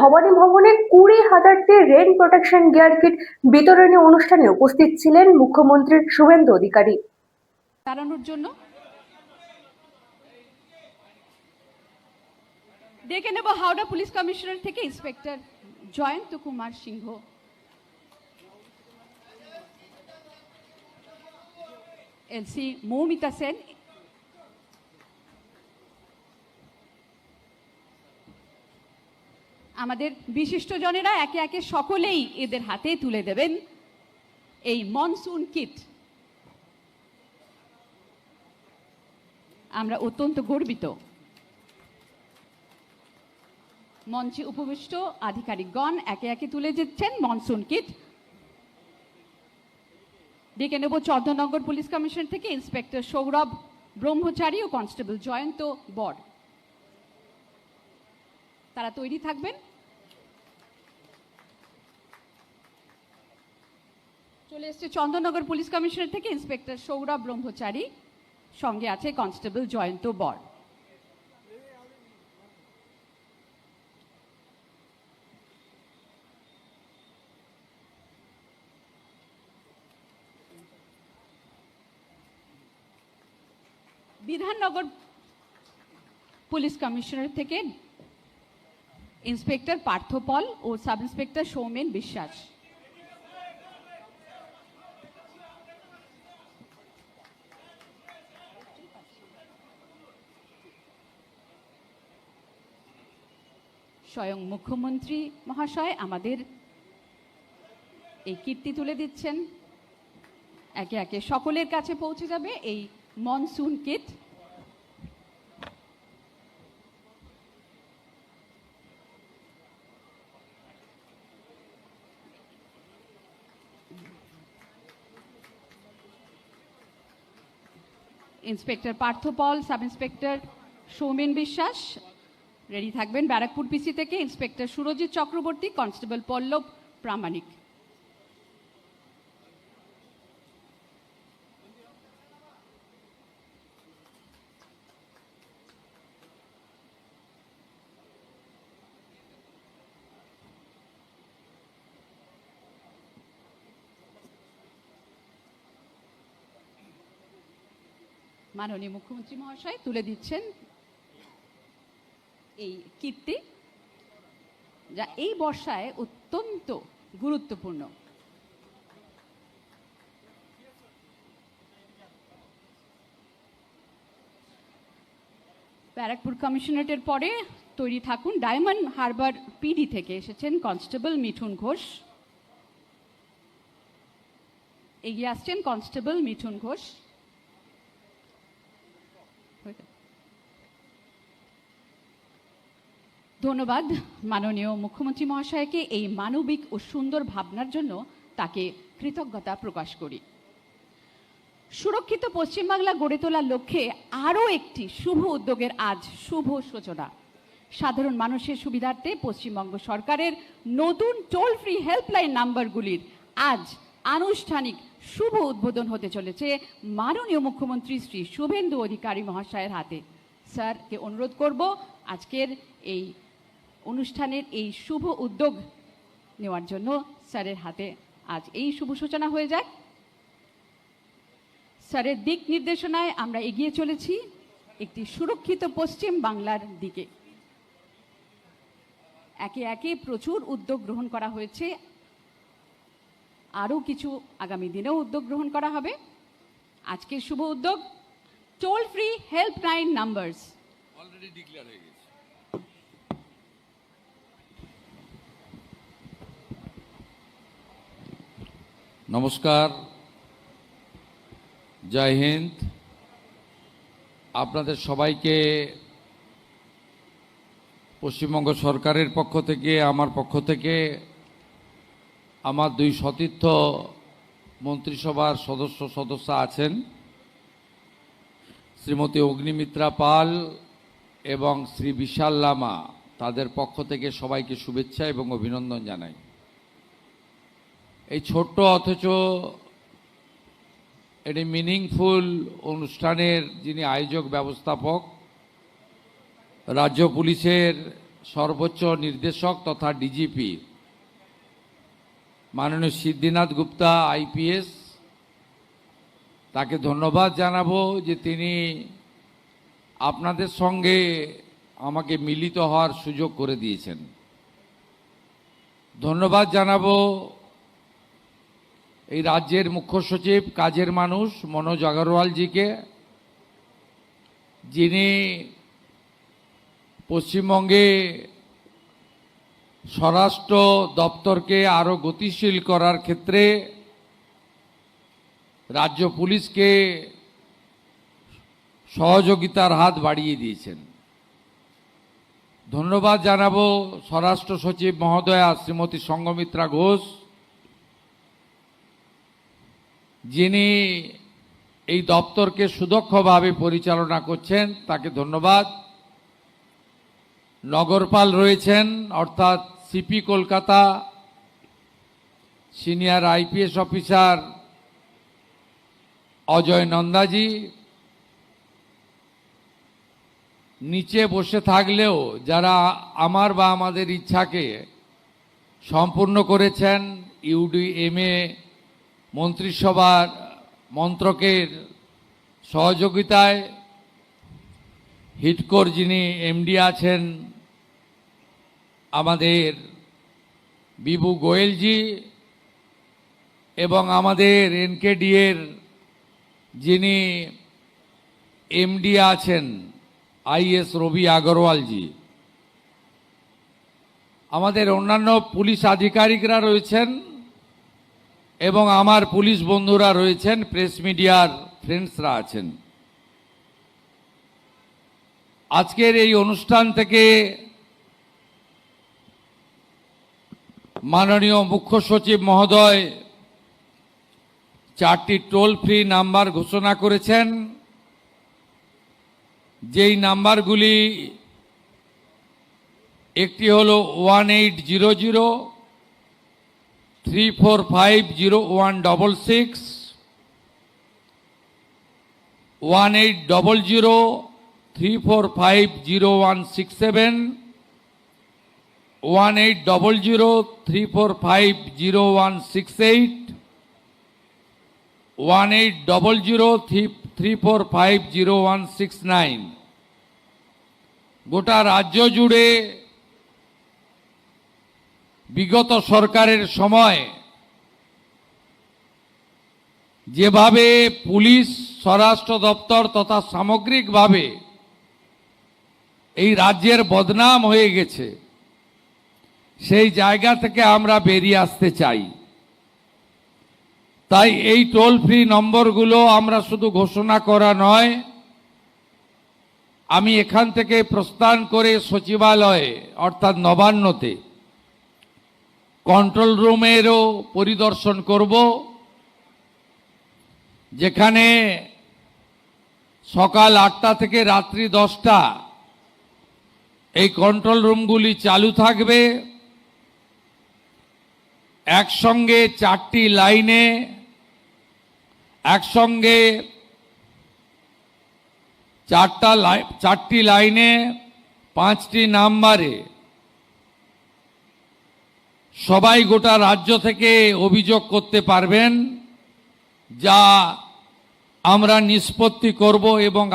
ভবানী ভবনে 20,000টি rain protection gear kit বিতরণী অনুষ্ঠানে উপস্থিত ছিলেন মুখ্যমন্ত্রী শুভেন্দু অধিকারী। তাড়ানোর জন্য ডেকে নেব হাওড়া পুলিশ কমিশনার থেকে ইন্সপেক্টর জয়ন্ত কুমার সিংহ। এলসি মৌমিতা সেন, আমাদের বিশিষ্টজনেরা একে একে সকলেই এদের হাতে তুলে দেবেন এই মনসুন কিট। আমরা অত্যন্ত গর্বিত। মঞ্চে উপবিষ্ট আধিকারিকগণ একে একে তুলে দিচ্ছেন মনসুন কিট। ডেকে নেব চন্দ্রনগর পুলিশ কমিশন থেকে ইন্সপেক্টর সৌরভ ব্রহ্মচারী ও কনস্টেবল জয়ন্ত বর। তারা তৈরি থাকবেন। চলে এসছে চন্দ্রনগর পুলিশ কমিশনার থেকে ইন্সপেক্টর সৌরভ ব্রহ্মচারী, সঙ্গে আছে কনস্টেবল জয়ন্ত বর। বিধাননগর পুলিশ কমিশনার থেকে ইন্সপেক্টর পার্থ পল ও সাব ইন্সপেক্টর সৌমেন বিশ্বাস। স্বয়ং মুখ্যমন্ত্রী মহাশয় আমাদের এই কীর্তি তুলে দিচ্ছেন। একে একে সকলের কাছে পৌঁছে যাবে এই মনসুন কিট। ইন্সপেক্টর পার্থ পল, সাব ইন্সপেক্টর সৌমেন বিশ্বাস রেডি থাকবেন। ব্যারাকপুর পিসি থেকে ইন্সপেক্টর সুরজিৎ চক্রবর্তী, কনস্টেবল পল্লব প্রামাণিক। মাননীয় মুখ্যমন্ত্রী মহাশয় তুলে দিচ্ছেন এই কীর্তি, যা এই বর্ষায় অত্যন্ত গুরুত্বপূর্ণ। ব্যারাকপুর কমিশনারেটের পরে তৈরি থাকুন ডায়মন্ড হারবার পিডি থেকে এসেছেন কনস্টেবল মিঠুন ঘোষ। এগিয়ে আসছেন কনস্টেবল মিঠুন ঘোষ। ধন্যবাদ মাননীয় মুখ্যমন্ত্রী মহাশয়কে এই মানবিক ও সুন্দর ভাবনার জন্য তাকে কৃতজ্ঞতা প্রকাশ করি। সুরক্ষিত পশ্চিমবাংলা গড়ে তোলার লক্ষ্যে আরও একটি শুভ উদ্যোগের আজ শুভ সূচনা। সাধারণ মানুষের সুবিধার্থে পশ্চিমবঙ্গ সরকারের নতুন টোল ফ্রি হেল্পলাইন নাম্বারগুলির আজ আনুষ্ঠানিক শুভ উদ্বোধন হতে চলেছে মাননীয় মুখ্যমন্ত্রী শ্রী শুভেন্দু অধিকারী মহাশয়ের হাতে। স্যারকে অনুরোধ করব আজকের এই অনুষ্ঠানের এই শুভ উদ্যোগ নেওয়ার জন্য। স্যারের হাতে আজ এই শুভ সূচনা হয়ে যাক। স্যারের দিক নির্দেশনায় আমরা এগিয়ে চলেছি একটি সুরক্ষিত পশ্চিম বাংলার দিকে। একে একে প্রচুর উদ্যোগ গ্রহণ করা হয়েছে, আরও কিছু আগামী দিনেও উদ্যোগ গ্রহণ করা হবে। আজকের শুভ উদ্যোগ toll free helpline numbers already declare হয়ে গেছে। নমস্কার, জয় হিন্দ। আপনাদের সবাইকে পশ্চিমবঙ্গ সরকারের পক্ষ থেকে, আমার পক্ষ থেকে, আমার দুই সতীর্থ মন্ত্রিসভার সদস্য আছেন, শ্রীমতী অগ্নিমিত্রা পাল এবং শ্রী বিশাল লামা, তাদের পক্ষ থেকে সবাইকে শুভেচ্ছা এবং অভিনন্দন জানাই। এই ছোট্ট অথচ এটি মিনিংফুল অনুষ্ঠানের যিনি আয়োজক ব্যবস্থাপক, রাজ্য পুলিশের সর্বোচ্চ নির্দেশক তথা ডিজিপি মাননীয় সিদ্ধিনাথ গুপ্তা আইপিএস, তাকে ধন্যবাদ জানাবো যে তিনি আপনাদের সঙ্গে আমাকে মিলিত হওয়ার সুযোগ করে দিয়েছেন। ধন্যবাদ জানাবো এই রাজ্যের মুখ্য সচিব কাজের মানুষ মনোজ আগরওয়ালজিকে, যিনি পশ্চিমবঙ্গে স্বরাষ্ট্র দপ্তরকে আরও গতিশীল করার ক্ষেত্রে রাজ্য পুলিশকে সহযোগিতার হাত বাড়িয়ে দিয়েছেন। ধন্যবাদ জানাবো স্বরাষ্ট্র সচিব মহোদয়া শ্রীমতী সঙ্গমিত্রা ঘোষ, যিনি এই দপ্তরকে সুদক্ষভাবে পরিচালনা করছেন, তাকে ধন্যবাদ। নগরপাল রয়েছেন অর্থাৎ CP Kolkata senior IPS officer Ajay Nandaji, নিচে বসে থাকলেও যারা আমার বা আমাদের ইচ্ছাকে সম্পূর্ণ করেছেন, ইউডিএমএ মন্ত্রিসভার মন্ত্রকের সহযোগিতায়, হিডকোর যিনি এমডি আছেন আমাদের বিভু গোয়েলজি, এবং আমাদের এনকেডি এর যিনি এমডি আছেন আইএস রবি আগরওয়ালজি, আমাদের অন্যান্য পুলিশ আধিকারিকরা রয়েছেন এবং আমার পুলিশ বন্ধুরা রয়েছেন, প্রেস মিডিয়ার ফ্রেন্ডসরা আছেন। আজকের এই অনুষ্ঠান থেকে মাননীয় মুখ্য সচিব মহোদয় 4টি টোল ফ্রি নাম্বার ঘোষণা করেছেন, যেই নাম্বারগুলি একটি হলো 1800-345-0166, 1800-345-0167, 1800-345-0168, 1800-345-0169। গোটা রাজ্য জুড়ে বিগত সরকারের সময় যেভাবে পুলিশ, স্বরাষ্ট্র দপ্তর তথা সামগ্রিকভাবে এই রাজ্যের বদনাম হয়ে গেছে, সেই জায়গা থেকে আমরা বেরিয়ে আসতে চাই। তাই এই টোল ফ্রি নম্বরগুলো আমরা শুধু ঘোষণা করা নয়, আমি এখান থেকে প্রস্থান করে সচিবালয়ে অর্থাৎ নবান্নতে কন্ট্রোল রুমেরও পরিদর্শন করব, যেখানে সকাল 8টা থেকে রাত্রি 10টা এই কন্ট্রোল রুমগুলি চালু থাকবে। একসঙ্গে 4টি লাইনে, একসঙ্গে 4টি লাইনে 5টি নাম্বারে সবাই গোটা রাজ্য থেকে অভিযোগ করতে পারবেন, যা আমরা নিষ্পত্তি করব এবং